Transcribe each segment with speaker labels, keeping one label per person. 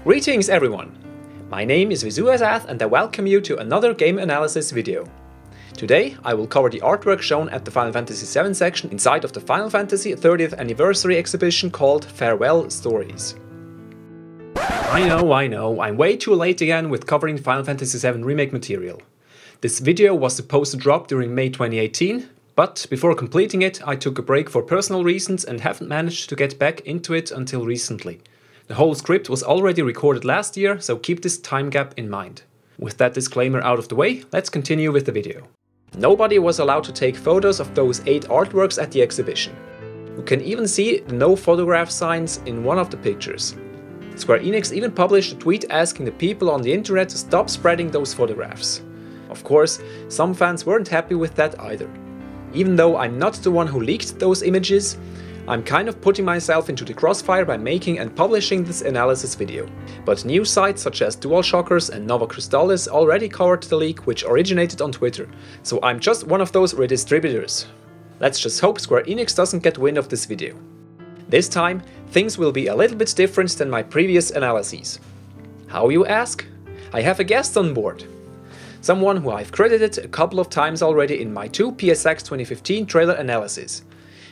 Speaker 1: Greetings everyone! My name is Visuazath and I welcome you to another game analysis video. Today I will cover the artwork shown at the Final Fantasy VII section inside of the Final Fantasy 30th Anniversary exhibition called Farewell Stories. I know, I'm way too late again with covering Final Fantasy VII Remake material. This video was supposed to drop during May 2018, but before completing it I took a break for personal reasons and haven't managed to get back into it until recently. The whole script was already recorded last year, so keep this time gap in mind. With that disclaimer out of the way, let's continue with the video. Nobody was allowed to take photos of those 8 artworks at the exhibition. You can even see the no photograph signs in one of the pictures. Square Enix even published a tweet asking the people on the internet to stop spreading those photographs. Of course, some fans weren't happy with that either. Even though I'm not the one who leaked those images, I'm kind of putting myself into the crossfire by making and publishing this analysis video. But news sites such as DualShockers and Nova Crystallis already covered the leak, which originated on Twitter, so I'm just one of those redistributors. Let's just hope Square Enix doesn't get wind of this video. This time, things will be a little bit different than my previous analyses. How, you ask? I have a guest on board. Someone who I've credited a couple of times already in my 2 PSX 2015 trailer analyses.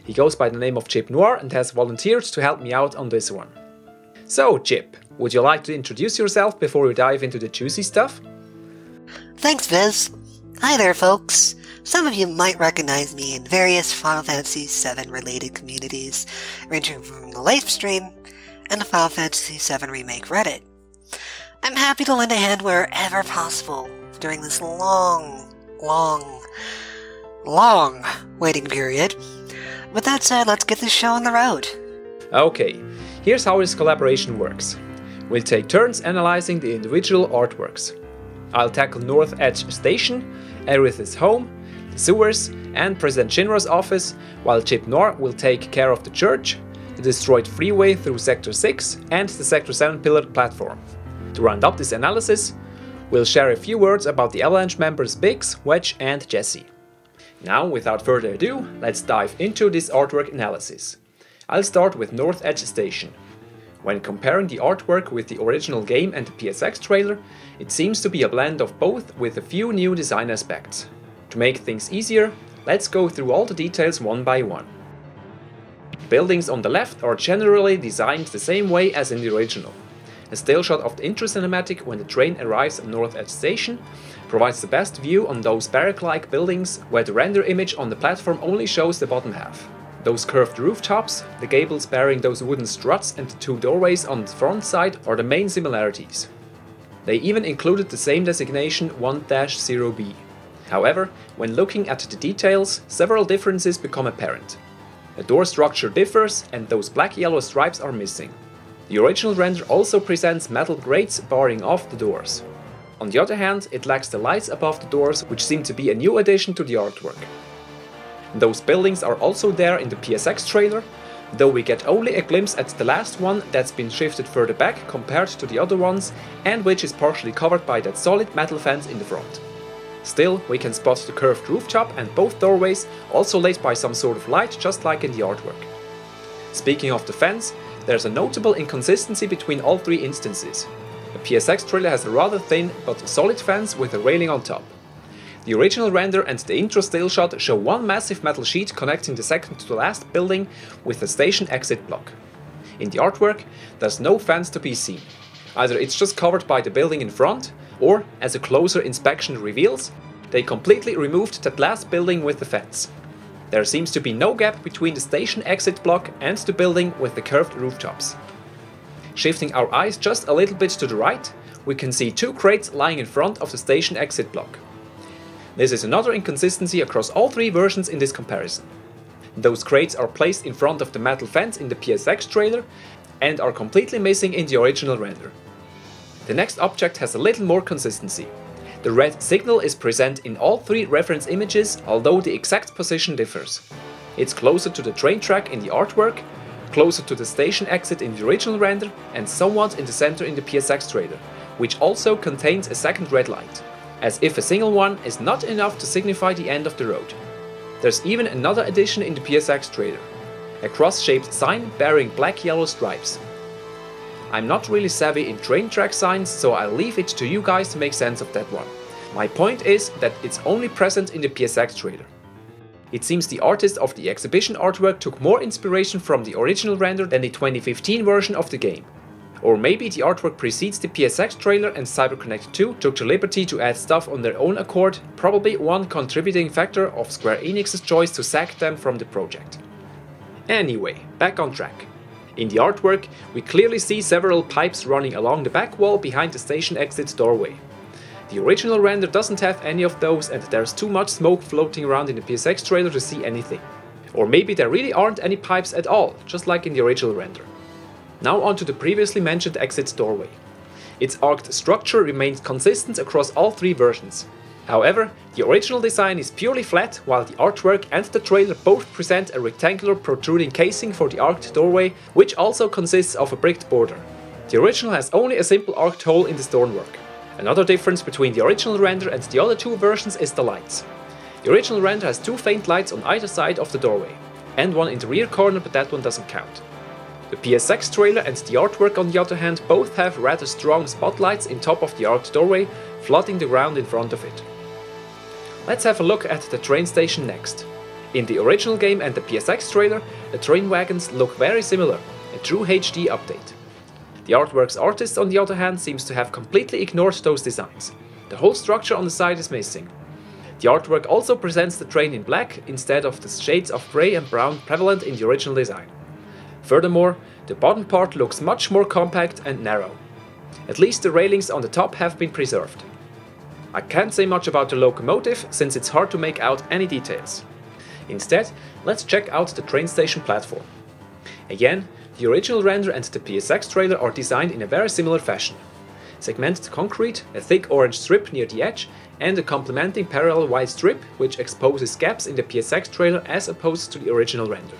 Speaker 1: He goes by the name of ChipNoir and has volunteered to help me out on this one. So, Chip, would you like to introduce yourself before we dive into the juicy stuff?
Speaker 2: Thanks, Viz. Hi there, folks. Some of you might recognize me in various Final Fantasy VII related communities, ranging from the live stream and the Final Fantasy VII Remake Reddit. I'm happy to lend a hand wherever possible during this long waiting period. With that said, let's get this show on the road. Okay, here's how this collaboration works. We'll take turns analyzing the individual artworks. I'll tackle North Edge Station, Aeriths' home, the sewers, and President Shinra's office, while ChipNoir will take care of the church, the destroyed freeway through Sector 6, and the Sector 7 pillared platform. To round up this analysis, we'll share a few words about the Avalanche members Biggs, Wedge, and Jesse. Now, without further ado, let's dive into this artwork analysis. I'll start with North Edge Station. When comparing the artwork with the original game and the PSX trailer, it seems to be a blend of both with a few new design aspects. To make things easier, let's go through all the details one by one. Buildings on the left are generally designed the same way as in the original. A still shot of the intro cinematic when the train arrives at North Edge Station provides the best view on those barrack-like buildings where the render image on the platform only shows the bottom half. Those curved rooftops, the gables bearing those wooden struts and the 2 doorways on the front side are the main similarities. They even included the same designation 1-0B. However, when looking at the details, several differences become apparent. The door structure differs and those black-yellow stripes are missing. The original render also presents metal grates barring off the doors. On the other hand, it lacks the lights above the doors, which seem to be a new addition to the artwork. Those buildings are also there in the PSX trailer, though we get only a glimpse at the last one that's been shifted further back compared to the other ones, and which is partially covered by that solid metal fence in the front. Still, we can spot the curved rooftop and both doorways, also lit by some sort of light, just like in the artwork. Speaking of the fence, there's a notable inconsistency between all 3 instances. The PSX trailer has a rather thin but solid fence with a railing on top. The original render and the intro still shot show one massive metal sheet connecting the second to the last building with a station exit block. In the artwork, there's no fence to be seen. Either it's just covered by the building in front, or, as a closer inspection reveals, they completely removed that last building with the fence. There seems to be no gap between the station exit block and the building with the curved rooftops. Shifting our eyes just a little bit to the right, we can see 2 crates lying in front of the station exit block. This is another inconsistency across all 3 versions in this comparison. Those crates are placed in front of the metal fence in the PSX trailer and are completely missing in the original render. The next object has a little more consistency. The red signal is present in all 3 reference images, although the exact position differs. It's closer to the train track in the artwork, closer to the station exit in the original render, and somewhat in the center in the PSX trailer, which also contains a second red light, as if a single one is not enough to signify the end of the road. There's even another addition in the PSX trailer, a cross-shaped sign bearing black-yellow stripes.
Speaker 1: I'm not really savvy in train track signs, so I'll leave it to you guys to make sense of that one. My point is that it's only present in the PSX trailer. It seems the artist of the exhibition artwork took more inspiration from the original render than the 2015 version of the game. Or maybe the artwork precedes the PSX trailer and CyberConnect 2 took the liberty to add stuff on their own accord, probably one contributing factor of Square Enix's choice to sack them from the project. Anyway, back on track. In the artwork, we clearly see several pipes running along the back wall behind the station exit doorway. The original render doesn't have any of those, and there's too much smoke floating around in the PSX trailer to see anything. Or maybe there really aren't any pipes at all, just like in the original render. Now on to the previously mentioned exit doorway. Its arced structure remains consistent across all three versions. However, the original design is purely flat, while the artwork and the trailer both present a rectangular protruding casing for the arced doorway, which also consists of a bricked border. The original has only a simple arced hole in the stonework. Another difference between the original render and the other two versions is the lights. The original render has two faint lights on either side of the doorway, and one in the rear corner, but that one doesn't count. The PSX trailer and the artwork, on the other hand, both have rather strong spotlights in top of the arced doorway, flooding the ground in front of it. Let's have a look at the train station next. In the original game and the PSX trailer, the train wagons look very similar, a true HD update. The artwork's artist, on the other hand, seems to have completely ignored those designs. The whole structure on the side is missing. The artwork also presents the train in black instead of the shades of grey and brown prevalent in the original design. Furthermore, the bottom part looks much more compact and narrow. At least the railings on the top have been preserved. I can't say much about the locomotive, since it's hard to make out any details. Instead, let's check out the train station platform. Again, the original render and the PSX trailer are designed in a very similar fashion. Segmented concrete, a thick orange strip near the edge, and a complementing parallel white strip which exposes gaps in the PSX trailer as opposed to the original render.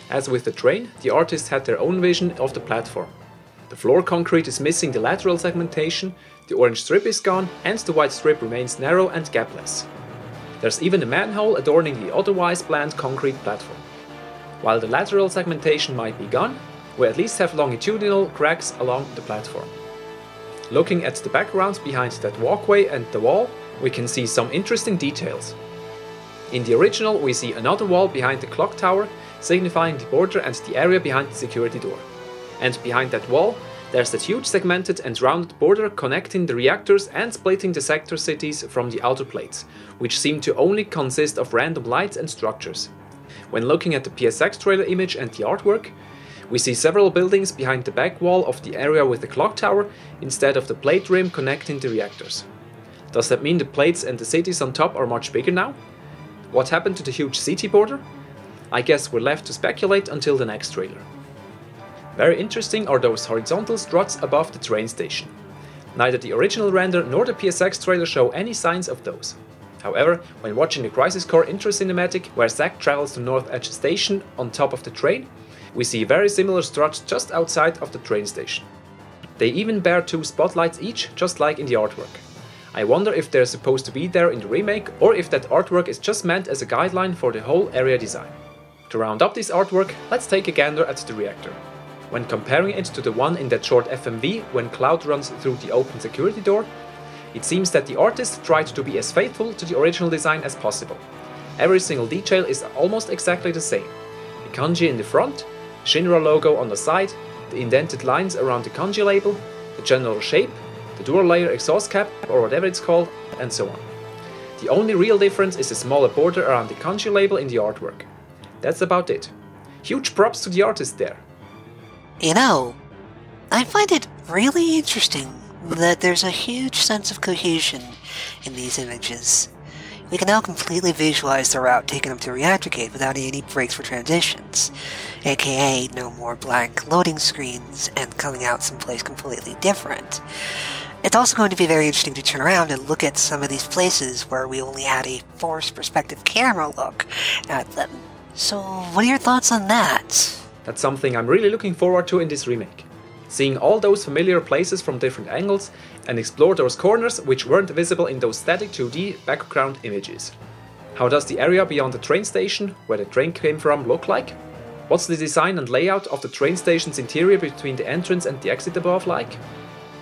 Speaker 1: As with the train, the artists had their own vision of the platform. The floor concrete is missing the lateral segmentation, the orange strip is gone, and the white strip remains narrow and gapless. There's even a manhole adorning the otherwise bland concrete platform. While the lateral segmentation might be gone, we at least have longitudinal cracks along the platform. Looking at the background behind that walkway and the wall, we can see some interesting details. In the original, we see another wall behind the clock tower, signifying the border and the area behind the security door. And behind that wall, there's that huge segmented and rounded border connecting the reactors and splitting the sector cities from the outer plates, which seem to only consist of random lights and structures. When looking at the PSX trailer image and the artwork, we see several buildings behind the back wall of the area with the clock tower instead of the plate rim connecting the reactors. Does that mean the plates and the cities on top are much bigger now? What happened to the huge city border? I guess we're left to speculate until the next trailer. Very interesting are those horizontal struts above the train station. Neither the original render nor the PSX trailer show any signs of those. However, when watching the Crisis Core intro cinematic, where Zack travels to North Edge Station on top of the train, we see very similar struts just outside of the train station. They even bear two spotlights each, just like in the artwork. I wonder if they're supposed to be there in the remake, or if that artwork is just meant as a guideline for the whole area design. To round up this artwork, let's take a gander at the reactor. When comparing it to the one in that short FMV when Cloud runs through the open security door, it seems that the artist tried to be as faithful to the original design as possible. Every single detail is almost exactly the same. The kanji in the front, Shinra logo on the side, the indented lines around the kanji label, the general shape, the dual layer exhaust cap or whatever it's called, and so on. The only real difference is the smaller border around the kanji label in the artwork. That's about it. Huge props to the artist there.
Speaker 2: You know, I find it really interesting that there's a huge sense of cohesion in these images. We can now completely visualize the route taken up to Reactor Gate without any breaks for transitions, aka no more blank loading screens and coming out someplace completely different. It's also going to be very interesting to turn around and look at some of these places where we only had a forced perspective camera look at them. So, what are your thoughts on that?
Speaker 1: That's something I'm really looking forward to in this remake. Seeing all those familiar places from different angles and explore those corners which weren't visible in those static 2D background images. How does the area beyond the train station, where the train came from, look like? What's the design and layout of the train station's interior between the entrance and the exit above like?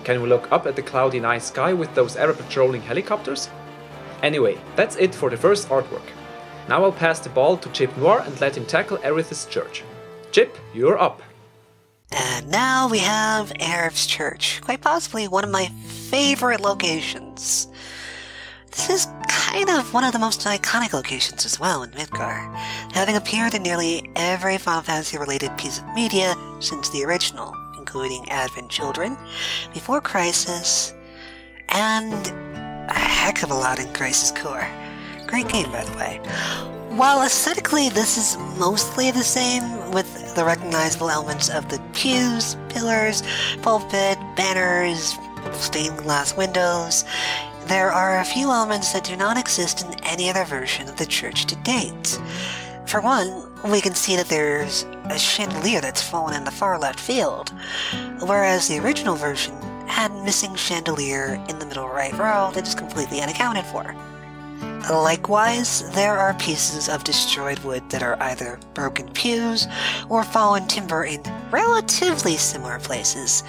Speaker 1: Can we look up at the cloudy night sky with those ever patrolling helicopters? Anyway, that's it for the first artwork. Now I'll pass the ball to ChipNoir and let him tackle Aeriths Church. Chip, you're up.
Speaker 2: And now we have Aeriths Church, quite possibly one of my favorite locations. This is kind of one of the most iconic locations as well in Midgar, having appeared in nearly every Final Fantasy related piece of media since the original, including Advent Children, Before Crisis, and a heck of a lot in Crisis Core. Great game, by the way. While aesthetically this is mostly the same, with the recognizable elements of the pews, pillars, pulpit, banners, stained glass windows, there are a few elements that do not exist in any other version of the church to date. For one, we can see that there's a chandelier that's fallen in the far left field, whereas the original version had a missing chandelier in the middle right row that is completely unaccounted for. Likewise, there are pieces of destroyed wood that are either broken pews or fallen timber in relatively similar places,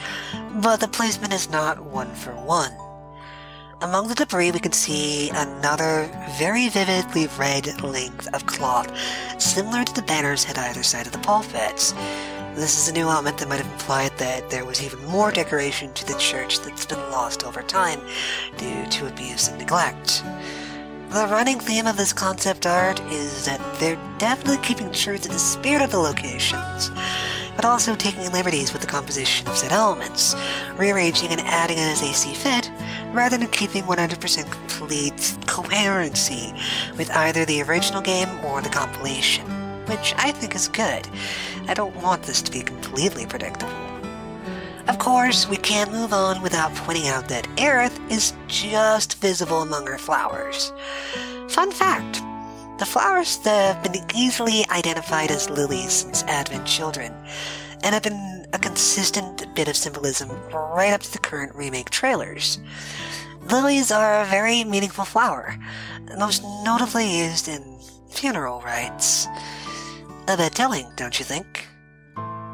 Speaker 2: but the placement is not one for one. Among the debris we can see another very vividly red length of cloth, similar to the banners at either side of the pulpits. This is a new element that might have implied that there was even more decoration to the church that's been lost over time due to abuse and neglect. The running theme of this concept art is that they're definitely keeping true to the spirit of the locations, but also taking liberties with the composition of said elements, rearranging and adding as they see fit, rather than keeping 100% complete coherency with either the original game or the compilation, which I think is good. I don't want this to be completely predictable. Of course, we can't move on without pointing out that Aerith is just visible among her flowers. Fun fact, the flowers have been easily identified as lilies since Advent Children, and have been a consistent bit of symbolism right up to the current remake trailers. Lilies are a very meaningful flower, most notably used in funeral rites. A bit telling, don't you think?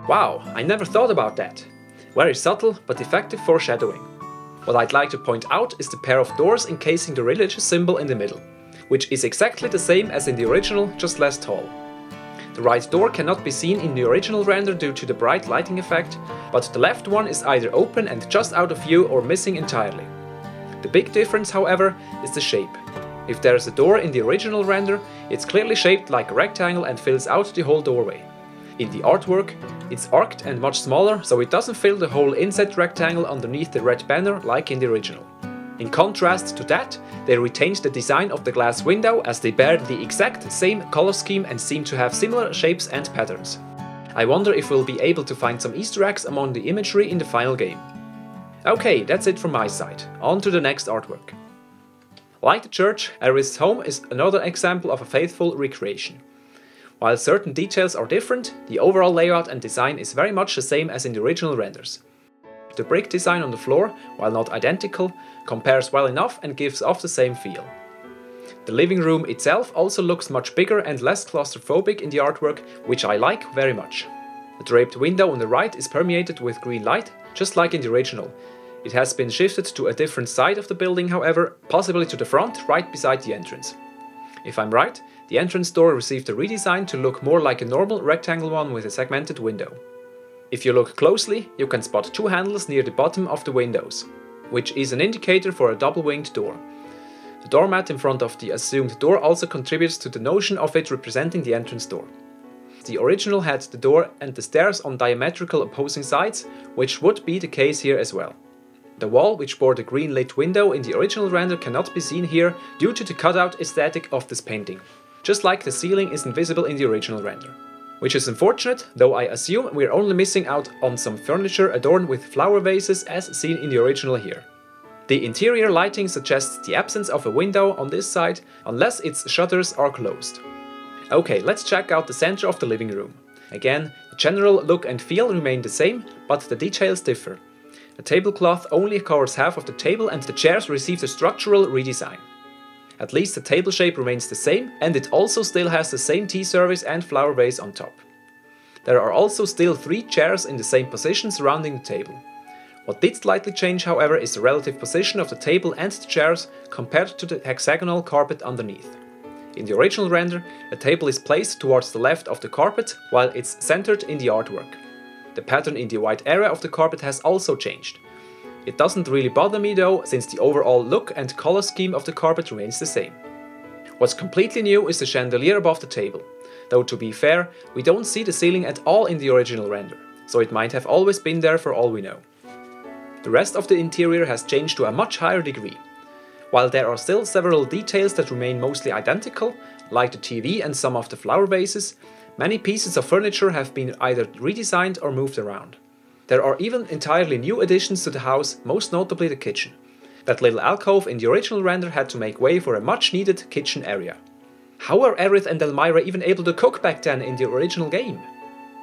Speaker 1: Wow, I never thought about that. Very subtle but effective foreshadowing. What I'd like to point out is the pair of doors encasing the religious symbol in the middle, which is exactly the same as in the original, just less tall. The right door cannot be seen in the original render due to the bright lighting effect, but the left one is either open and just out of view or missing entirely. The big difference, however, is the shape. If there is a door in the original render, it's clearly shaped like a rectangle and fills out the whole doorway. In the artwork, it's arced and much smaller, so it doesn't fill the whole inset rectangle underneath the red banner like in the original. In contrast to that, they retained the design of the glass window as they bear the exact same color scheme and seem to have similar shapes and patterns. I wonder if we'll be able to find some Easter eggs among the imagery in the final game. Okay, that's it from my side. On to the next artwork. Like the church, Aeriths' home is another example of a faithful recreation. While certain details are different, the overall layout and design is very much the same as in the original renders. The brick design on the floor, while not identical, compares well enough and gives off the same feel. The living room itself also looks much bigger and less claustrophobic in the artwork, which I like very much. The draped window on the right is permeated with green light, just like in the original. It has been shifted to a different side of the building, however, possibly to the front, right beside the entrance. If I'm right, the entrance door received a redesign to look more like a normal rectangle one with a segmented window. If you look closely, you can spot two handles near the bottom of the windows, which is an indicator for a double-winged door. The doormat in front of the assumed door also contributes to the notion of it representing the entrance door. The original had the door and the stairs on diametrical opposing sides, which would be the case here as well. The wall, which bore the green lit window in the original render, cannot be seen here due to the cutout aesthetic of this painting, just like the ceiling isn't visible in the original render. Which is unfortunate, though I assume we're only missing out on some furniture adorned with flower vases as seen in the original here. The interior lighting suggests the absence of a window on this side, unless its shutters are closed. Okay, let's check out the center of the living room. Again, the general look and feel remain the same, but the details differ. The tablecloth only covers half of the table and the chairs received a structural redesign. At least the table shape remains the same, and it also still has the same tea service and flower vase on top. There are also still 3 chairs in the same position surrounding the table. What did slightly change, however, is the relative position of the table and the chairs compared to the hexagonal carpet underneath. In the original render, a table is placed towards the left of the carpet, while it's centered in the artwork. The pattern in the white area of the carpet has also changed. It doesn't really bother me though, since the overall look and color scheme of the carpet remains the same. What's completely new is the chandelier above the table. Though to be fair, we don't see the ceiling at all in the original render, so it might have always been there for all we know. The rest of the interior has changed to a much higher degree. While there are still several details that remain mostly identical, like the TV and some of the flower vases, many pieces of furniture have been either redesigned or moved around. There are even entirely new additions to the house, most notably the kitchen. That little alcove in the original render had to make way for a much needed kitchen area. How were Aerith and Elmira even able to cook back then in the original game?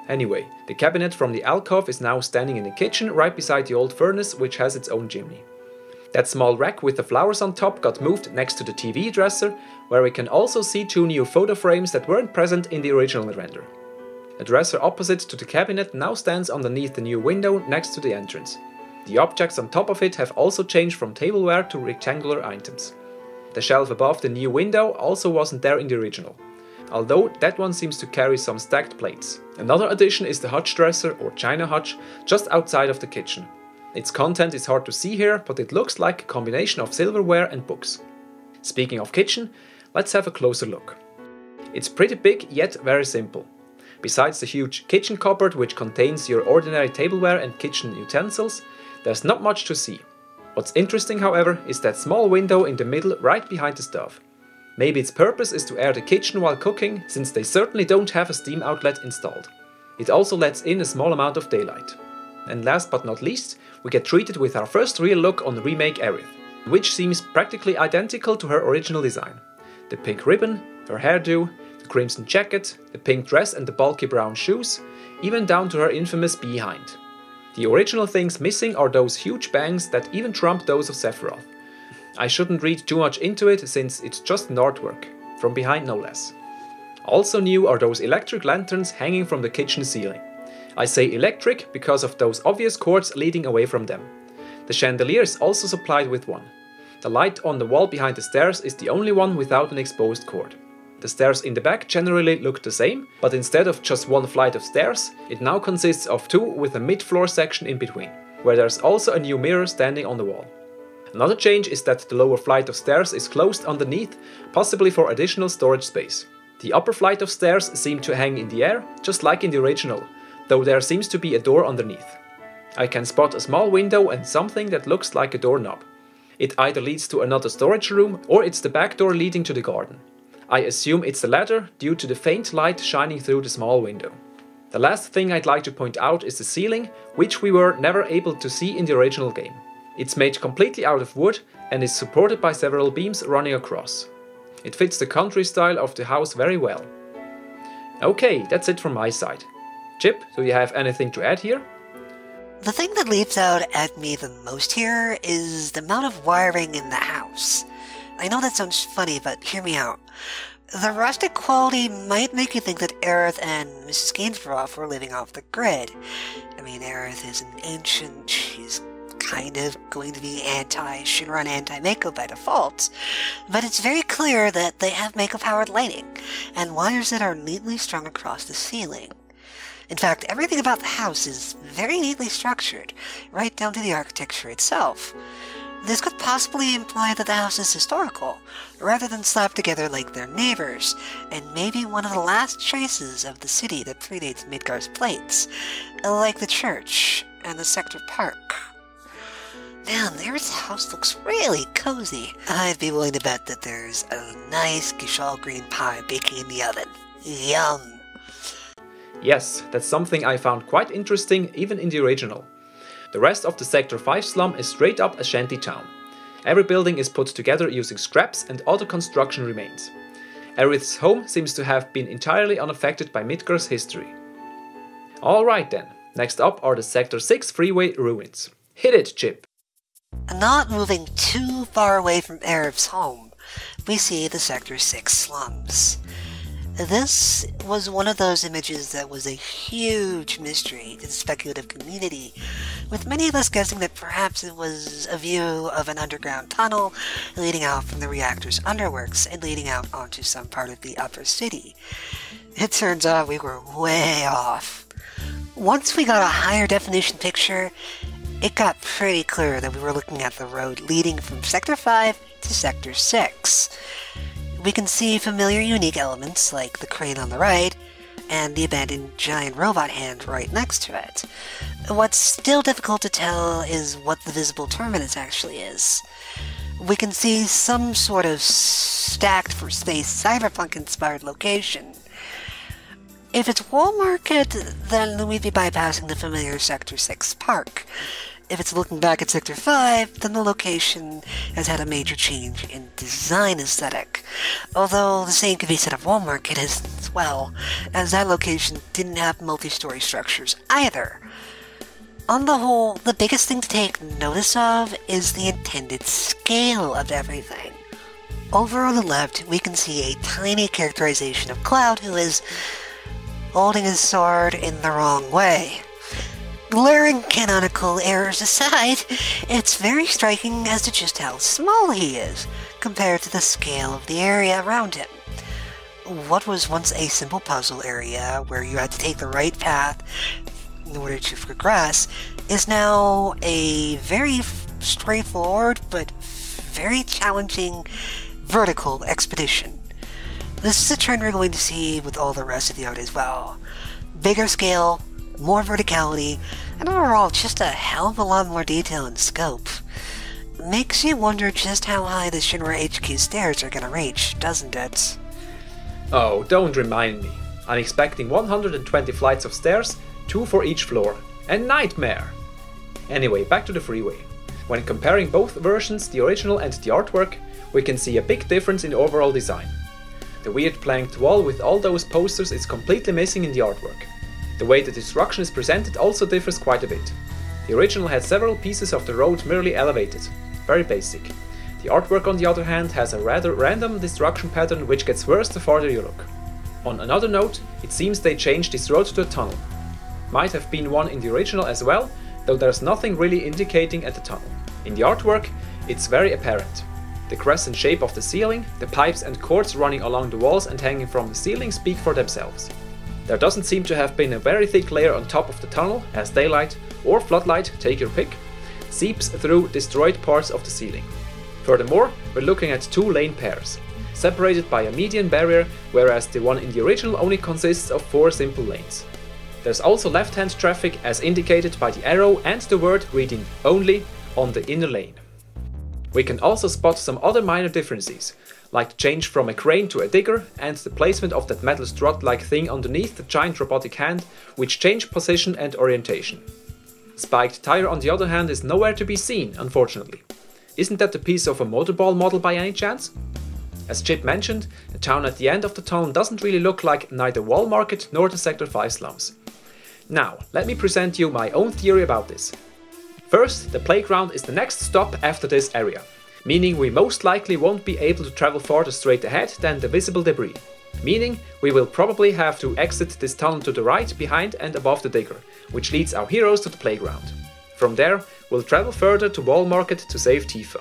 Speaker 1: Anyway, the cabinet from the alcove is now standing in the kitchen right beside the old furnace, which has its own chimney. That small rack with the flowers on top got moved next to the TV dresser, where we can also see 2 new photo frames that weren't present in the original render. A dresser opposite to the cabinet now stands underneath the new window next to the entrance. The objects on top of it have also changed from tableware to rectangular items. The shelf above the new window also wasn't there in the original, although that one seems to carry some stacked plates. Another addition is the hutch dresser or china hutch just outside of the kitchen. Its content is hard to see here, but it looks like a combination of silverware and books. Speaking of kitchen, let's have a closer look. It's pretty big yet very simple. Besides the huge kitchen cupboard which contains your ordinary tableware and kitchen utensils, there's not much to see. What's interesting, however, is that small window in the middle right behind the stove. Maybe its purpose is to air the kitchen while cooking, since they certainly don't have a steam outlet installed. It also lets in a small amount of daylight. And last but not least, we get treated with our first real look on Remake Aerith, which seems practically identical to her original design. The pink ribbon, her hairdo, the crimson jacket, the pink dress and the bulky brown shoes, even down to her infamous behind. The original things missing are those huge bangs that even trump those of Sephiroth. I shouldn't read too much into it since it's just an artwork, from behind no less. Also new are those electric lanterns hanging from the kitchen ceiling. I say electric because of those obvious cords leading away from them. The chandelier is also supplied with one. The light on the wall behind the stairs is the only one without an exposed cord. The stairs in the back generally look the same, but instead of just one flight of stairs, it now consists of 2 with a mid-floor section in between, where there's also a new mirror standing on the wall. Another change is that the lower flight of stairs is closed underneath, possibly for additional storage space. The upper flight of stairs seem to hang in the air, just like in the original, though there seems to be a door underneath. I can spot a small window and something that looks like a doorknob. It either leads to another storage room or it's the back door leading to the garden. I assume it's the latter due to the faint light shining through the small window. The last thing I'd like to point out is the ceiling, which we were never able to see in the original game. It's made completely out of wood and is supported by several beams running across. It fits the country style of the house very well. Okay, that's it from my side. Chip, do you have anything to add here?
Speaker 2: The thing that leaps out at me the most here is the amount of wiring in the house. I know that sounds funny, but hear me out. The rustic quality might make you think that Aerith and Mrs. Gainsborough were living off the grid. I mean, Aerith is an ancient, she's kind of going to be anti-Shinra and anti-Mako by default, but it's very clear that they have Mako-powered lighting, and wires that are neatly strung across the ceiling. In fact, everything about the house is very neatly structured, right down to the architecture itself. This could possibly imply that the house is historical, rather than slapped together like their neighbors, and maybe one of the last traces of the city that predates Midgar's plates, like the church and the sector park. Man, Aerith's house looks really cozy. I'd be willing to bet that there's a nice Gishal green pie baking in the oven. Yum!
Speaker 1: Yes, that's something I found quite interesting even in the original. The rest of the Sector 5 slum is straight up a shanty town. Every building is put together using scraps and other construction remains. Aerith's home seems to have been entirely unaffected by Midgar's history. Alright then, next up are the Sector 6 Freeway ruins. Hit it, Chip!
Speaker 2: Not moving too far away from Aerith's home, we see the Sector 6 slums.
Speaker 3: This was one of those images that was a huge mystery to the speculative community, with many of us guessing that perhaps it was a view of an underground tunnel leading out from the reactor's underworks and leading out onto some part of the upper city. It turns out we were way off. Once we got a higher definition picture, it got pretty clear that we were looking at the road leading from Sector 5 to Sector 6. We can see familiar unique elements like the crane on the right and the abandoned giant robot hand right next to it. What's still difficult to tell is what the visible terminus actually is. We can see some sort of stacked for space cyberpunk-inspired location. If it's Wall Market, then we'd be bypassing the familiar Sector 6 park. If it's looking back at Sector 5, then the location has had a major change in design aesthetic. Although the same could be said of Wall Market as well, as that location didn't have multi-story structures either. On the whole, the biggest thing to take notice of is the intended scale of everything. Over on the left, we can see a tiny characterization of Cloud who is holding his sword in the wrong way. Glaring canonical errors aside, it's very striking as to just how small he is, compared to the scale of the area around him. What was once a simple puzzle area, where you had to take the right path in order to progress, is now a very straightforward, but very challenging vertical expedition. This is a trend we're going to see with all the rest of the art as well. Bigger scale, more verticality, and overall just a hell of a lot more detail and scope. Makes you wonder just how high the Shinra HQ stairs are gonna reach, doesn't it?
Speaker 1: Oh, don't remind me. I'm expecting 120 flights of stairs, 2 for each floor. A nightmare! Anyway, back to the Freeway. When comparing both versions, the original and the artwork, we can see a big difference in overall design. The weird planked wall with all those posters is completely missing in the artwork. The way the destruction is presented also differs quite a bit. The original had several pieces of the road merely elevated, very basic. The artwork on the other hand has a rather random destruction pattern which gets worse the farther you look. On another note, it seems they changed this road to a tunnel. Might have been one in the original as well, though there's nothing really indicating at the tunnel. In the artwork, it's very apparent. The crescent shape of the ceiling, the pipes and cords running along the walls and hanging from the ceiling speak for themselves. There doesn't seem to have been a very thick layer on top of the tunnel, as daylight, or floodlight, take your pick, seeps through destroyed parts of the ceiling. Furthermore, we're looking at 2 lane pairs, separated by a median barrier, whereas the one in the original only consists of 4 simple lanes. There's also left-hand traffic as indicated by the arrow and the word reading "only" on the inner lane. We can also spot some other minor differences, like the change from a crane to a digger and the placement of that metal strut-like thing underneath the giant robotic hand, which change position and orientation. The spiked tire on the other hand is nowhere to be seen, unfortunately. Isn't that the piece of a motorball model by any chance? As Chip mentioned, the town at the end of the tunnel doesn't really look like neither Wall Market nor the Sector 5 slums. Now, let me present you my own theory about this. First, the playground is the next stop after this area, meaning we most likely won't be able to travel farther straight ahead than the visible debris. Meaning we will probably have to exit this tunnel to the right, behind and above the digger, which leads our heroes to the playground. From there, we'll travel further to Wall Market to save Tifa.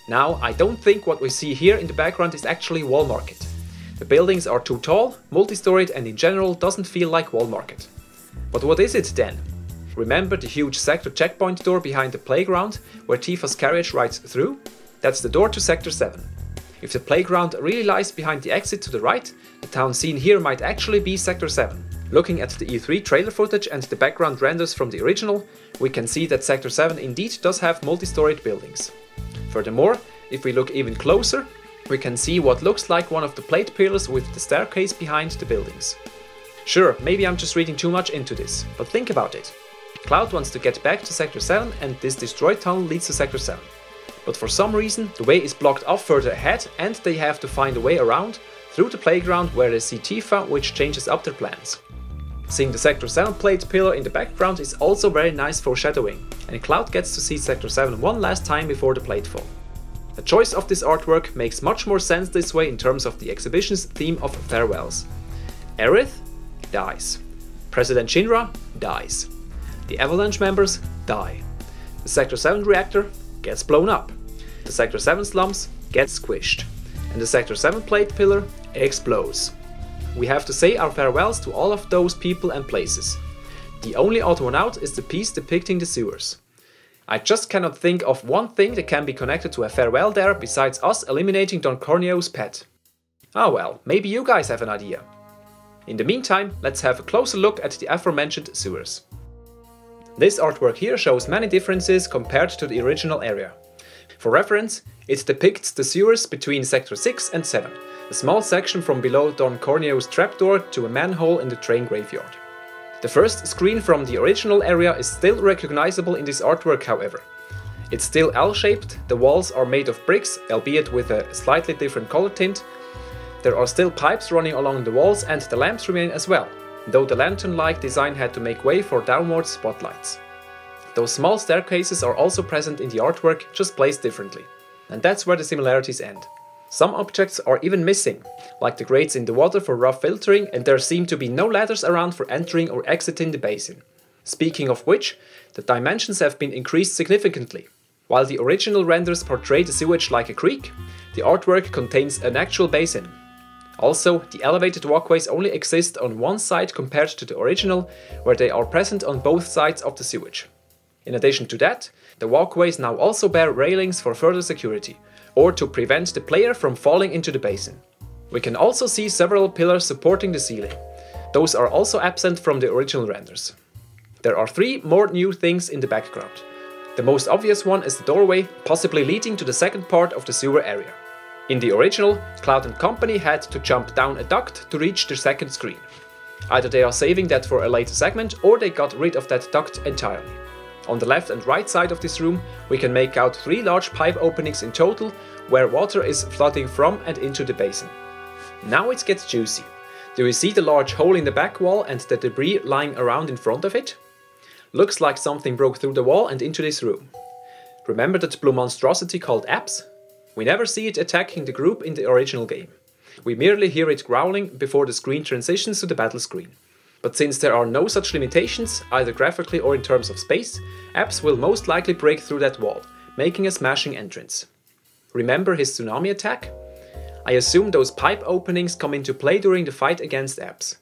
Speaker 1: Now, I don't think what we see here in the background is actually Wall Market. The buildings are too tall, multi-storied and in general doesn't feel like Wall Market. But what is it then? Remember the huge sector checkpoint door behind the playground, where Tifa's carriage rides through? That's the door to Sector 7. If the playground really lies behind the exit to the right, the town scene here might actually be Sector 7. Looking at the E3 trailer footage and the background renders from the original, we can see that Sector 7 indeed does have multi-storied buildings. Furthermore, if we look even closer, we can see what looks like one of the plate pillars with the staircase behind the buildings. Sure, maybe I'm just reading too much into this, but think about it. Cloud wants to get back to Sector 7 and this destroyed tunnel leads to Sector 7. But for some reason, the way is blocked off further ahead and they have to find a way around through the playground where they see Tifa, which changes up their plans. Seeing the Sector 7 plate pillar in the background is also very nice foreshadowing, and Cloud gets to see Sector 7 one last time before the platefall. The choice of this artwork makes much more sense this way in terms of the exhibition's theme of farewells. Aerith dies. President Shinra dies. The Avalanche members die. The Sector 7 reactor gets blown up. The Sector 7 slums get squished. And the Sector 7 plate pillar explodes. We have to say our farewells to all of those people and places. The only odd one out is the piece depicting the sewers. I just cannot think of one thing that can be connected to a farewell there besides us eliminating Don Corneo's pet. Ah well, maybe you guys have an idea. In the meantime, let's have a closer look at the aforementioned sewers. This artwork here shows many differences compared to the original area. For reference, it depicts the sewers between Sector 6 and 7, a small section from below Don Corneo's trapdoor to a manhole in the train graveyard. The first screen from the original area is still recognizable in this artwork, however. It's still L-shaped, the walls are made of bricks, albeit with a slightly different color tint. There are still pipes running along the walls and the lamps remain as well, though the lantern-like design had to make way for downward spotlights. Those small staircases are also present in the artwork, just placed differently. And that's where the similarities end. Some objects are even missing, like the grates in the water for rough filtering, and there seem to be no ladders around for entering or exiting the basin. Speaking of which, the dimensions have been increased significantly. While the original renders portray the sewage like a creek, the artwork contains an actual basin. Also, the elevated walkways only exist on one side compared to the original, where they are present on both sides of the sewage. In addition to that, the walkways now also bear railings for further security, or to prevent the player from falling into the basin. We can also see several pillars supporting the ceiling. Those are also absent from the original renders. There are 3 more new things in the background. The most obvious one is the doorway, possibly leading to the second part of the sewer area. In the original, Cloud and company had to jump down a duct to reach their second screen. Either they are saving that for a later segment, or they got rid of that duct entirely. On the left and right side of this room, we can make out 3 large pipe openings in total, where water is flooding from and into the basin. Now it gets juicy. Do you see the large hole in the back wall and the debris lying around in front of it? Looks like something broke through the wall and into this room. Remember that blue monstrosity called Apps? We never see it attacking the group in the original game. We merely hear it growling before the screen transitions to the battle screen. But since there are no such limitations, either graphically or in terms of space, Apps will most likely break through that wall, making a smashing entrance. Remember his tsunami attack? I assume those pipe openings come into play during the fight against Apps.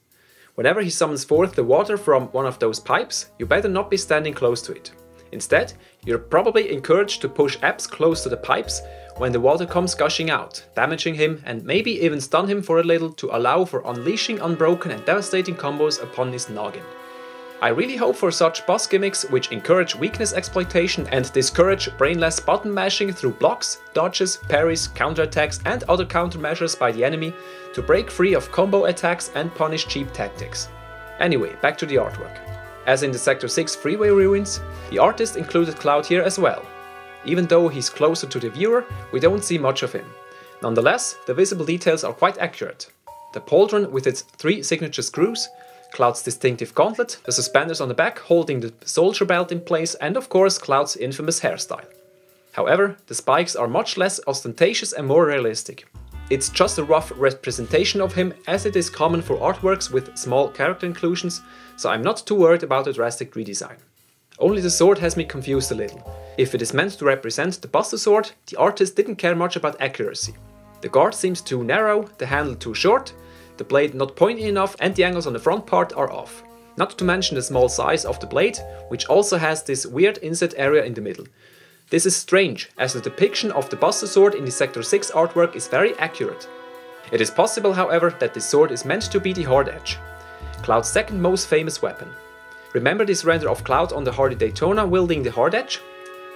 Speaker 1: Whenever he summons forth the water from one of those pipes, you better not be standing close to it. Instead, you're probably encouraged to push Apps close to the pipes when the water comes gushing out, damaging him and maybe even stun him for a little to allow for unleashing unbroken and devastating combos upon his noggin. I really hope for such boss gimmicks which encourage weakness exploitation and discourage brainless button mashing through blocks, dodges, parries, counterattacks and other countermeasures by the enemy to break free of combo attacks and punish cheap tactics. Anyway, back to the artwork. As in the Sector 6 Freeway ruins, the artist included Cloud here as well. Even though he's closer to the viewer, we don't see much of him. Nonetheless, the visible details are quite accurate. The pauldron with its 3 signature screws, Cloud's distinctive gauntlet, the suspenders on the back holding the soldier belt in place, and of course Cloud's infamous hairstyle. However, the spikes are much less ostentatious and more realistic. It's just a rough representation of him, as it is common for artworks with small character inclusions, so I'm not too worried about a drastic redesign. Only the sword has me confused a little. If it is meant to represent the Buster Sword, the artist didn't care much about accuracy. The guard seems too narrow, the handle too short, the blade not pointy enough and the angles on the front part are off. Not to mention the small size of the blade, which also has this weird inset area in the middle. This is strange, as the depiction of the Buster Sword in the Sector 6 artwork is very accurate. It is possible, however, that this sword is meant to be the Hard Edge, Cloud's second most famous weapon. Remember this render of Cloud on the Hardy Daytona wielding the Hard Edge?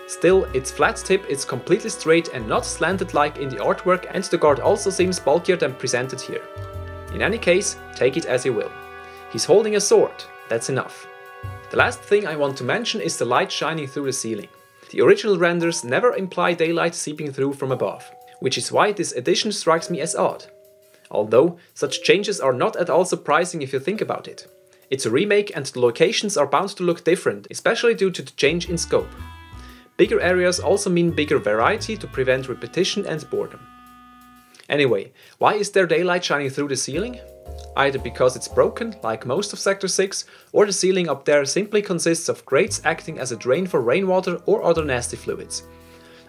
Speaker 1: Still, its flat tip is completely straight and not slanted like in the artwork, and the guard also seems bulkier than presented here. In any case, take it as you will. He's holding a sword, that's enough. The last thing I want to mention is the light shining through the ceiling. The original renders never imply daylight seeping through from above, which is why this addition strikes me as odd. Although, such changes are not at all surprising if you think about it. It's a remake and the locations are bound to look different, especially due to the change in scope. Bigger areas also mean bigger variety to prevent repetition and boredom. Anyway, why is there daylight shining through the ceiling? either because it's broken, like most of Sector 6, or the ceiling up there simply consists of grates acting as a drain for rainwater or other nasty fluids.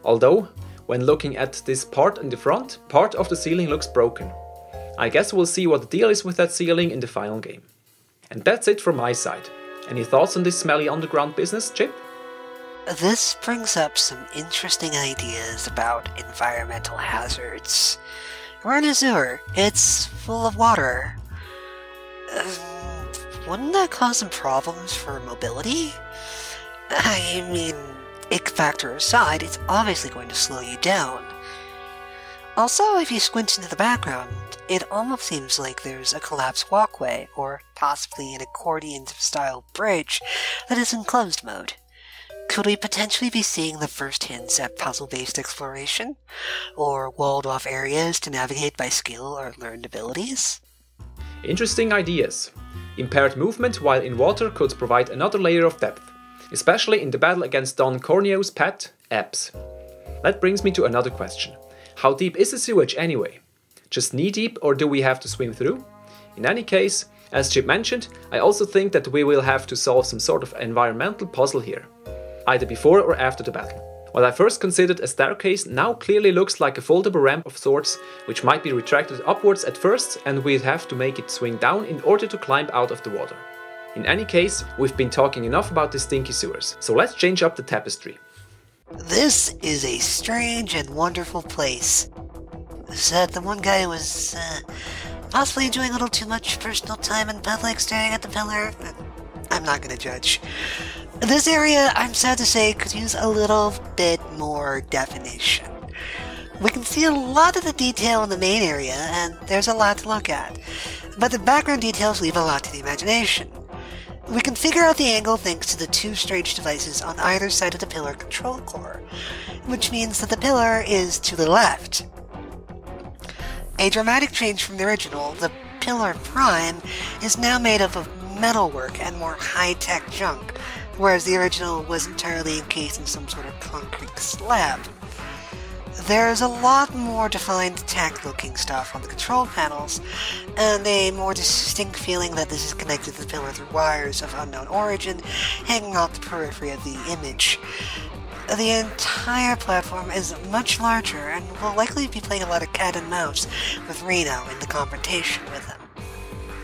Speaker 1: Although, when looking at this part in the front, part of the ceiling looks broken. I guess we'll see what the deal is with that ceiling in the final game. And that's it from my side. Any thoughts on this smelly underground business, Chip?
Speaker 3: This brings up some interesting ideas about environmental hazards. We're in a sewer. It's full of water. Wouldn't that cause some problems for mobility? I mean, ick factor aside, it's obviously going to slow you down. Also, if you squint into the background, it almost seems like there's a collapsed walkway, or possibly an accordion-style bridge that is in closed mode. Could we potentially be seeing the first hints at puzzle-based exploration? Or walled-off areas to navigate by skill or learned abilities?
Speaker 1: Interesting ideas. Impaired movement while in water could provide another layer of depth, especially in the battle against Don Corneo's pet, Ebbs. That brings me to another question. How deep is the sewage anyway? Just knee-deep, or do we have to swim through? In any case, as Chip mentioned, I also think that we will have to solve some sort of environmental puzzle here, either before or after the battle. What I first considered a staircase now clearly looks like a foldable ramp of sorts, which might be retracted upwards at first, and we'd have to make it swing down in order to climb out of the water. In any case, we've been talking enough about the stinky sewers, so let's change up the tapestry.
Speaker 3: This is a strange and wonderful place. Said the one guy was possibly enjoying a little too much personal time in public staring at the pillar. I'm not gonna judge. This area, I'm sad to say, could use a little bit more definition. We can see a lot of the detail in the main area, and there's a lot to look at. But the background details leave a lot to the imagination. We can figure out the angle thanks to the two strange devices on either side of the pillar control core, which means that the pillar is to the left. A dramatic change from the original, the Pillar Prime is now made up of metalwork and more high-tech junk, whereas the original was entirely encased in some sort of concrete slab. There's a lot more defined tech-looking stuff on the control panels, and a more distinct feeling that this is connected to the pillar through wires of unknown origin hanging off the periphery of the image. The entire platform is much larger and will likely be playing a lot of cat and mouse with Reno in the confrontation with him.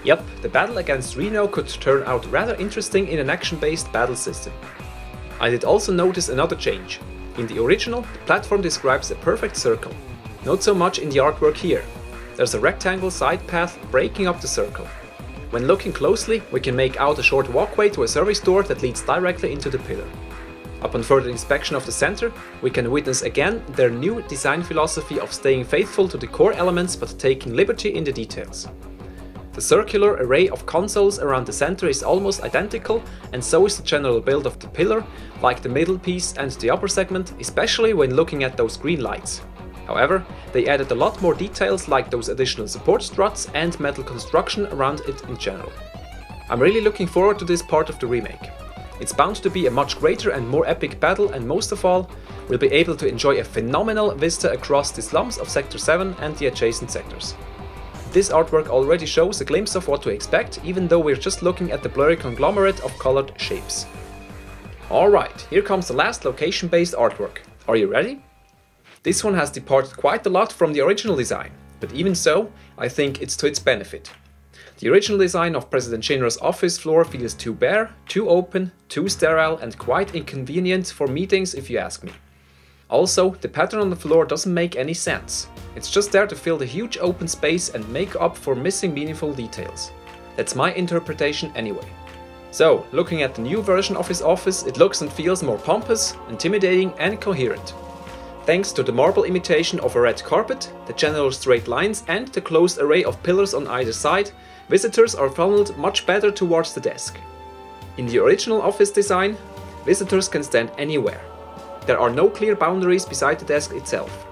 Speaker 1: Yep, the battle against Reno could turn out rather interesting in an action-based battle system. I did also notice another change. In the original, the platform describes a perfect circle. Not so much in the artwork here. There's a rectangle side path breaking up the circle. When looking closely, we can make out a short walkway to a service door that leads directly into the pillar. Upon further inspection of the center, we can witness again their new design philosophy of staying faithful to the core elements but taking liberty in the details. The circular array of consoles around the center is almost identical, and so is the general build of the pillar, like the middle piece and the upper segment, especially when looking at those green lights. However, they added a lot more details like those additional support struts and metal construction around it in general. I'm really looking forward to this part of the remake. It's bound to be a much greater and more epic battle, and most of all, we'll be able to enjoy a phenomenal vista across the slums of Sector 7 and the adjacent sectors. This artwork already shows a glimpse of what to expect, even though we're just looking at the blurry conglomerate of colored shapes. Alright, here comes the last location-based artwork. Are you ready? This one has departed quite a lot from the original design, but even so, I think it's to its benefit. The original design of President Shinra's office floor feels too bare, too open, too sterile, and quite inconvenient for meetings if you ask me. Also, the pattern on the floor doesn't make any sense. It's just there to fill the huge open space and make up for missing meaningful details. That's my interpretation anyway. So, looking at the new version of his office, it looks and feels more pompous, intimidating, and coherent. Thanks to the marble imitation of a red carpet, the general straight lines, and the closed array of pillars on either side, visitors are funneled much better towards the desk. In the original office design, visitors can stand anywhere. There are no clear boundaries beside the desk itself.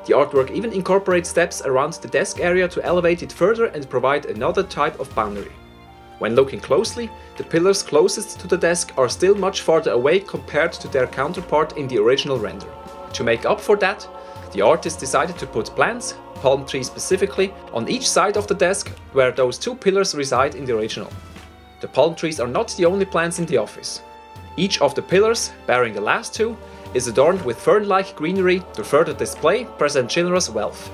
Speaker 1: The artwork even incorporates steps around the desk area to elevate it further and provide another type of boundary. When looking closely, the pillars closest to the desk are still much farther away compared to their counterpart in the original render. To make up for that, The artist decided to put plants, palm trees specifically, on each side of the desk where those two pillars reside in the original. The palm trees are not the only plants in the office. Each of the pillars, barring the last two, is adorned with fern-like greenery to further display President Shinra's wealth.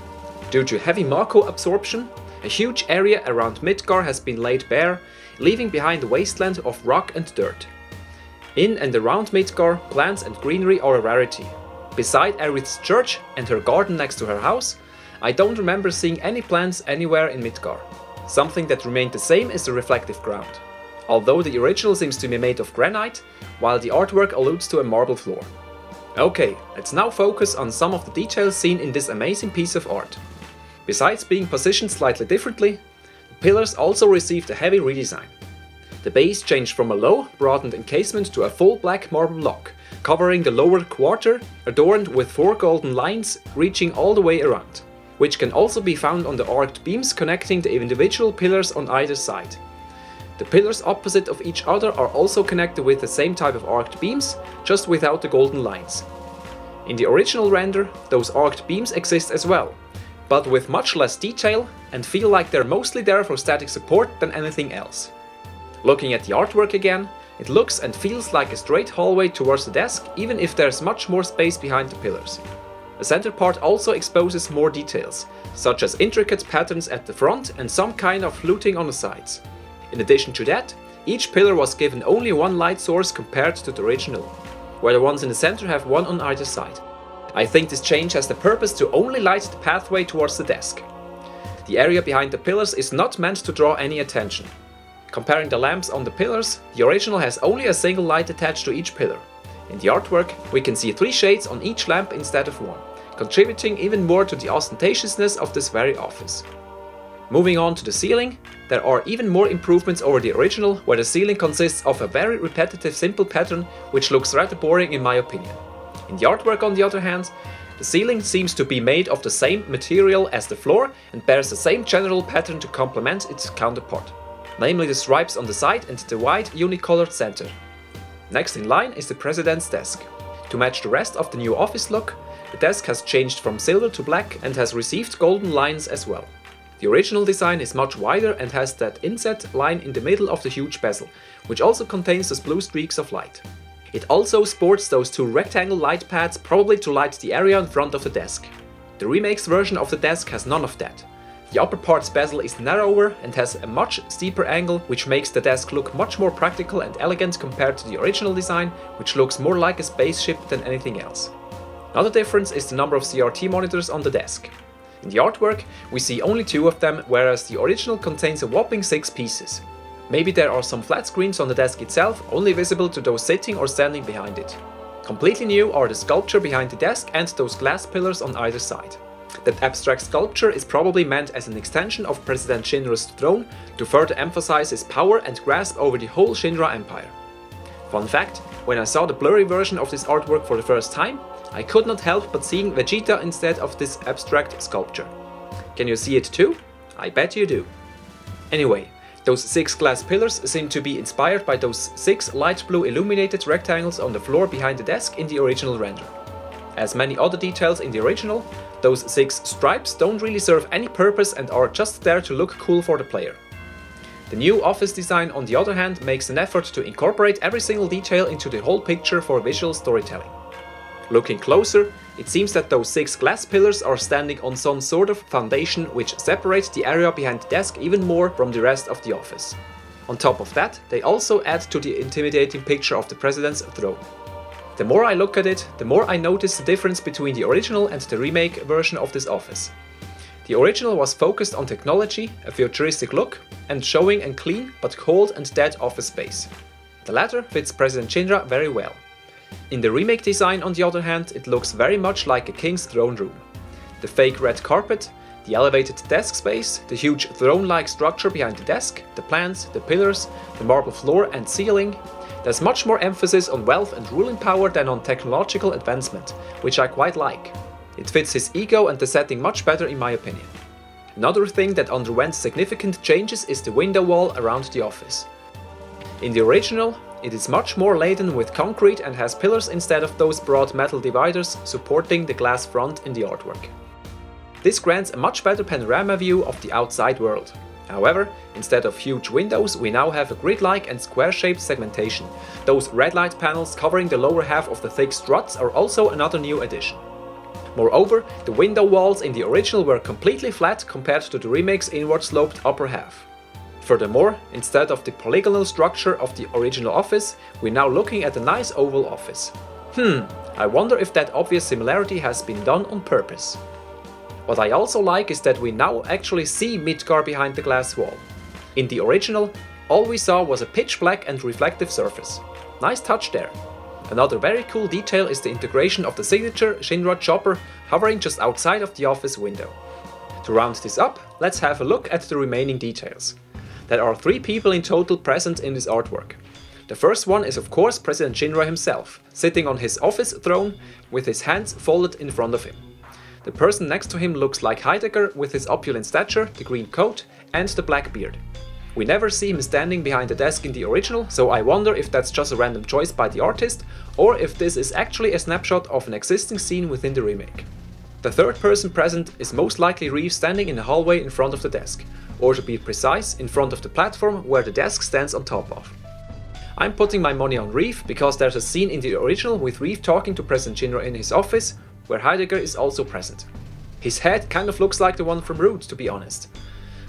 Speaker 1: Due to heavy Mako absorption, a huge area around Midgar has been laid bare, leaving behind a wasteland of rock and dirt. In and around Midgar, plants and greenery are a rarity. Beside Aeriths Church and her garden next to her house, I don't remember seeing any plants anywhere in Midgar. Something that remained the same is the reflective ground. Although the original seems to be made of granite, while the artwork alludes to a marble floor. Okay, let's now focus on some of the details seen in this amazing piece of art. Besides being positioned slightly differently, the pillars also received a heavy redesign. The base changed from a low, broadened encasement to a full black marble block, covering the lower quarter, adorned with 4 golden lines reaching all the way around, which can also be found on the arced beams connecting the individual pillars on either side. The pillars opposite of each other are also connected with the same type of arced beams, just without the golden lines. In the original render, those arced beams exist as well, but with much less detail and feel like they're mostly there for static support than anything else. Looking at the artwork again, it looks and feels like a straight hallway towards the desk, even if there's much more space behind the pillars. The center part also exposes more details, such as intricate patterns at the front and some kind of fluting on the sides. In addition to that, each pillar was given only one light source compared to the original, where the ones in the center have one on either side. I think this change has the purpose to only light the pathway towards the desk. The area behind the pillars is not meant to draw any attention. Comparing the lamps on the pillars, the original has only a single light attached to each pillar. In the artwork, we can see 3 shades on each lamp instead of 1, contributing even more to the ostentatiousness of this very office. Moving on to the ceiling, there are even more improvements over the original, where the ceiling consists of a very repetitive simple pattern which looks rather boring in my opinion. In the artwork on the other hand, the ceiling seems to be made of the same material as the floor and bears the same general pattern to complement its counterpart, namely the stripes on the side and the wide unicolored center. Next in line is the President's desk. To match the rest of the new office look, the desk has changed from silver to black and has received golden lines as well. The original design is much wider and has that inset line in the middle of the huge bezel, which also contains those blue streaks of light. It also sports those 2 rectangle light pads, probably to light the area in front of the desk. The remake's version of the desk has none of that. The upper part's bezel is narrower and has a much steeper angle, which makes the desk look much more practical and elegant compared to the original design, which looks more like a spaceship than anything else. Another difference is the number of CRT monitors on the desk. In the artwork, we see only 2 of them, whereas the original contains a whopping 6 pieces. Maybe there are some flat screens on the desk itself, only visible to those sitting or standing behind it. Completely new are the sculpture behind the desk and those glass pillars on either side. That abstract sculpture is probably meant as an extension of President Shinra's throne to further emphasize his power and grasp over the whole Shinra Empire. Fun fact, when I saw the blurry version of this artwork for the first time, I could not help but seeing Vegeta instead of this abstract sculpture. Can you see it too? I bet you do. Anyway, those 6 glass pillars seem to be inspired by those 6 light blue illuminated rectangles on the floor behind the desk in the original render. As many other details in the original, those 6 stripes don't really serve any purpose and are just there to look cool for the player. The new office design on the other hand makes an effort to incorporate every single detail into the whole picture for visual storytelling. Looking closer, it seems that those 6 glass pillars are standing on some sort of foundation which separates the area behind the desk even more from the rest of the office. On top of that, they also add to the intimidating picture of the president's throne. The more I look at it, the more I notice the difference between the original and the remake version of this office. The original was focused on technology, a futuristic look, and showing a clean but cold and dead office space. The latter fits President Shinra very well. In the remake design, on the other hand, it looks very much like a king's throne room. The fake red carpet, the elevated desk space, the huge throne-like structure behind the desk, the plants, the pillars, the marble floor and ceiling. There's much more emphasis on wealth and ruling power than on technological advancement, which I quite like. It fits his ego and the setting much better in my opinion. Another thing that underwent significant changes is the window wall around the office. In the original, it is much more laden with concrete and has pillars instead of those broad metal dividers supporting the glass front in the artwork. This grants a much better panorama view of the outside world. However, instead of huge windows, we now have a grid-like and square-shaped segmentation. Those red light panels covering the lower half of the thick struts are also another new addition. Moreover, the window walls in the original were completely flat compared to the remake's inward-sloped upper half. Furthermore, instead of the polygonal structure of the original office, we're now looking at a nice oval office. I wonder if that obvious similarity has been done on purpose. What I also like is that we now actually see Midgar behind the glass wall. In the original, all we saw was a pitch black and reflective surface. Nice touch there. Another very cool detail is the integration of the signature Shinra chopper hovering just outside of the office window. To round this up, let's have a look at the remaining details. There are 3 people in total present in this artwork. The first one is of course President Shinra himself, sitting on his office throne with his hands folded in front of him. The person next to him looks like Heidegger with his opulent stature, the green coat and the black beard. We never see him standing behind the desk in the original, so I wonder if that's just a random choice by the artist, or if this is actually a snapshot of an existing scene within the remake. The third person present is most likely Reeve standing in the hallway in front of the desk, or to be precise, in front of the platform where the desk stands on top of. I'm putting my money on Reeve because there's a scene in the original with Reeve talking to President Shinra in his office, where Heidegger is also present. His head kind of looks like the one from Root, to be honest.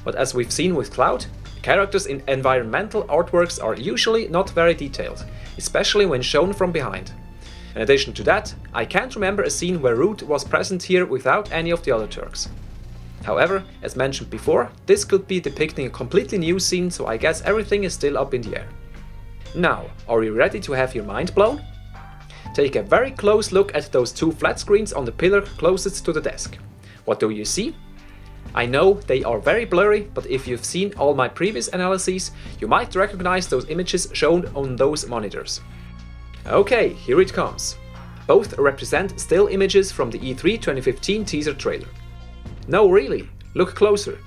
Speaker 1: But as we've seen with Cloud, characters in environmental artworks are usually not very detailed, especially when shown from behind. In addition to that, I can't remember a scene where Root was present here without any of the other Turks. However, as mentioned before, this could be depicting a completely new scene, so I guess everything is still up in the air. Now, are you ready to have your mind blown? Take a very close look at those 2 flat screens on the pillar closest to the desk. What do you see? I know they are very blurry, but if you've seen all my previous analyses, you might recognize those images shown on those monitors. Okay, here it comes. Both represent still images from the E3 2015 teaser trailer. No, really, look closer.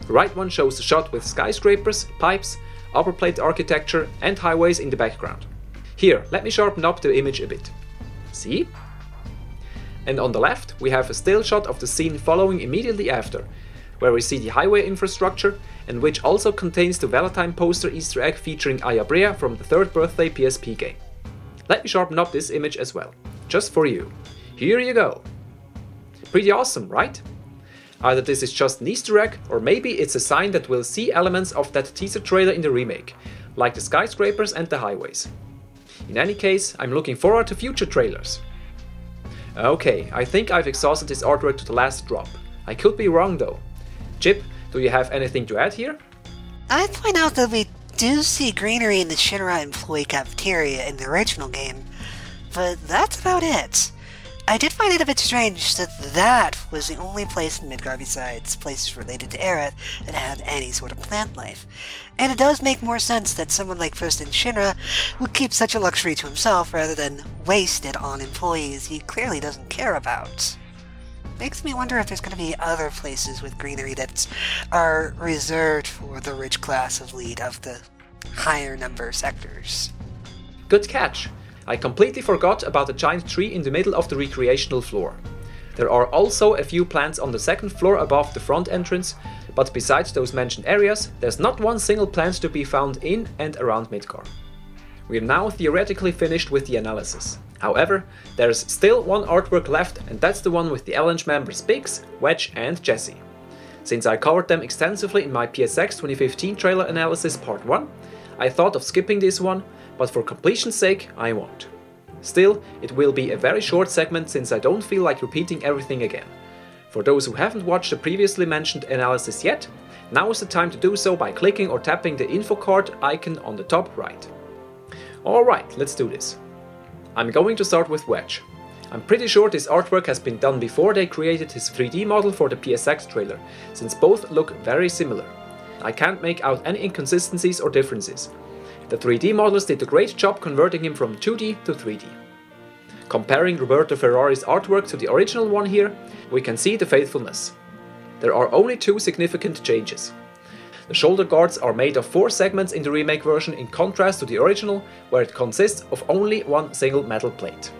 Speaker 1: The right one shows a shot with skyscrapers, pipes, upper plate architecture and highways in the background. Here, let me sharpen up the image a bit. See? And on the left, we have a still shot of the scene following immediately after, where we see the highway infrastructure, and which also contains the Valentine poster Easter egg featuring Ayabrea from the 3rd birthday PSP game. Let me sharpen up this image as well, just for you. Here you go. Pretty awesome, right? Either this is just an Easter egg, or maybe it's a sign that we'll see elements of that teaser trailer in the remake, like the skyscrapers and the highways. In any case, I'm looking forward to future trailers. Okay, I think I've exhausted this artwork to the last drop. I could be wrong though. Chip, do you have anything to add here?
Speaker 3: I'd point out that we do see greenery in the Shinra employee cafeteria in the original game, but that's about it. I did find it a bit strange that that was the only place in Midgar besides places related to Aerith that had any sort of plant life. And it does make more sense that someone like President Shinra would keep such a luxury to himself rather than waste it on employees he clearly doesn't care about. Makes me wonder if there's going to be other places with greenery that are reserved for the rich class of lead of the higher number sectors.
Speaker 1: Good catch! I completely forgot about the giant tree in the middle of the recreational floor. There are also a few plants on the 2nd floor above the front entrance, but besides those mentioned areas, there's not one single plant to be found in and around Midgar. We're now theoretically finished with the analysis. However, there's still one artwork left, and that's the one with the Avalanche members Biggs, Wedge and Jesse. Since I covered them extensively in my PSX 2015 trailer analysis part 1, I thought of skipping this one, but for completion's sake, I won't. Still, it will be a very short segment since I don't feel like repeating everything again. For those who haven't watched the previously mentioned analysis yet, now is the time to do so by clicking or tapping the info card icon on the top right. Alright, let's do this. I'm going to start with Wedge. I'm pretty sure this artwork has been done before they created his 3D model for the PSX trailer, since both look very similar. I can't make out any inconsistencies or differences. The 3D models did a great job converting him from 2D to 3D. Comparing Roberto Ferrari's artwork to the original one here, we can see the faithfulness. There are only 2 significant changes. The shoulder guards are made of 4 segments in the remake version, in contrast to the original, where it consists of only one single metal plate.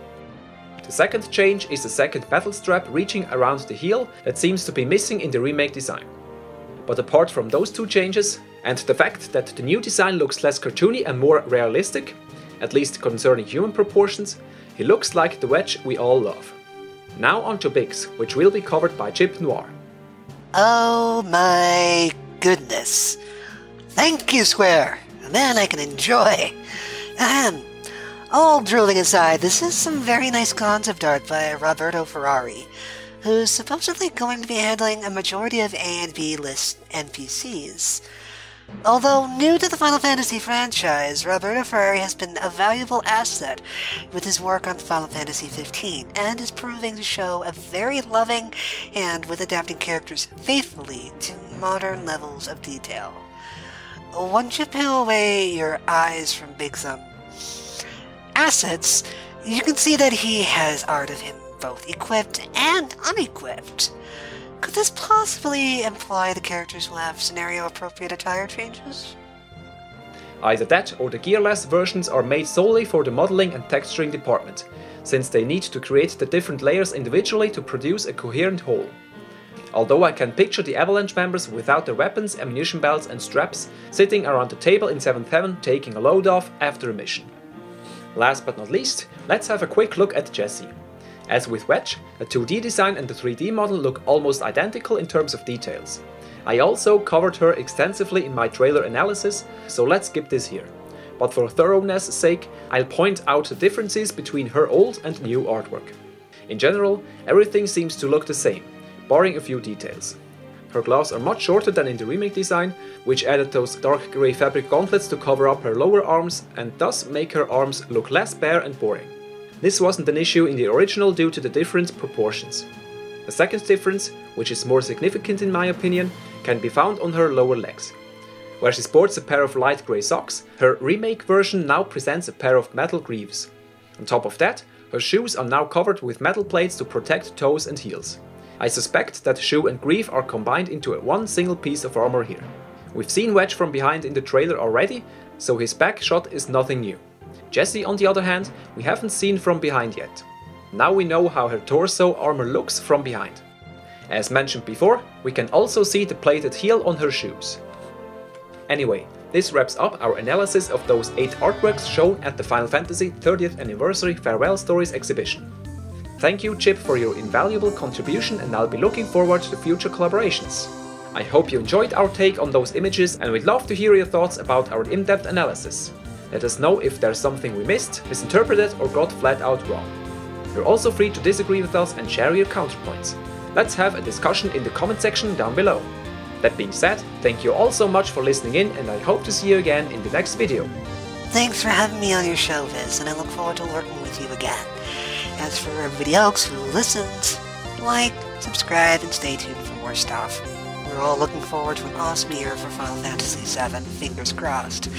Speaker 1: The second change is the second metal strap reaching around the heel that seems to be missing in the remake design. But apart from those 2 changes, and the fact that the new design looks less cartoony and more realistic, at least concerning human proportions, he looks like the Wedge we all love. Now on to Biggs, which will be covered by ChipNoir.
Speaker 3: Oh my goodness. Thank you, Square. Man, I can enjoy. Ahem. All drooling aside, this is some very nice concept art by Roberto Ferrari, who's supposedly going to be handling a majority of A and B list NPCs. Although new to the Final Fantasy franchise, Roberto Ferrari has been a valuable asset with his work on Final Fantasy XV, and is proving to show a very loving hand with adapting characters faithfully to modern levels of detail. Once you peel away your eyes from Biggs' assets, you can see that he has art of him both equipped and unequipped. Could this possibly imply the characters will have scenario-appropriate attire changes?
Speaker 1: Either that or the gearless versions are made solely for the modeling and texturing department, since they need to create the different layers individually to produce a coherent whole. Although I can picture the Avalanche members without their weapons, ammunition belts and straps sitting around the table in 7th Heaven taking a load off after a mission. Last but not least, let's have a quick look at Jessie. As with Wedge, the 2D design and the 3D model look almost identical in terms of details. I also covered her extensively in my trailer analysis, so let's skip this here. But for thoroughness' sake, I'll point out the differences between her old and new artwork. In general, everything seems to look the same, barring a few details. Her gloves are much shorter than in the remake design, which added those dark grey fabric gauntlets to cover up her lower arms and thus make her arms look less bare and boring. This wasn't an issue in the original due to the different proportions. The second difference, which is more significant in my opinion, can be found on her lower legs. Where she sports a pair of light grey socks, her remake version now presents a pair of metal greaves. On top of that, her shoes are now covered with metal plates to protect toes and heels. I suspect that shoe and greave are combined into one single piece of armor here. We've seen Wedge from behind in the trailer already, so his back shot is nothing new. Jessie, on the other hand, we haven't seen from behind yet. Now we know how her torso armor looks from behind. As mentioned before, we can also see the plated heel on her shoes. Anyway, this wraps up our analysis of those 8 artworks shown at the Final Fantasy 30th Anniversary Farewell Stories exhibition. Thank you, Chip, for your invaluable contribution, and I'll be looking forward to future collaborations. I hope you enjoyed our take on those images, and we'd love to hear your thoughts about our in-depth analysis. Let us know if there's something we missed, misinterpreted or got flat out wrong. You're also free to disagree with us and share your counterpoints. Let's have a discussion in the comment section down below. That being said, thank you all so much for listening in, and I hope to see you again in the next video.
Speaker 3: Thanks for having me on your show, Viz, and I look forward to working with you again. As for everybody else who listens, like, subscribe, and stay tuned for more stuff. We're all looking forward to an awesome year for Final Fantasy VII, fingers crossed.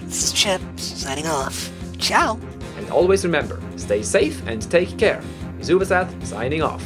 Speaker 3: This is Chip, signing off. Ciao!
Speaker 1: And always remember, stay safe and take care. Zubazat, signing off.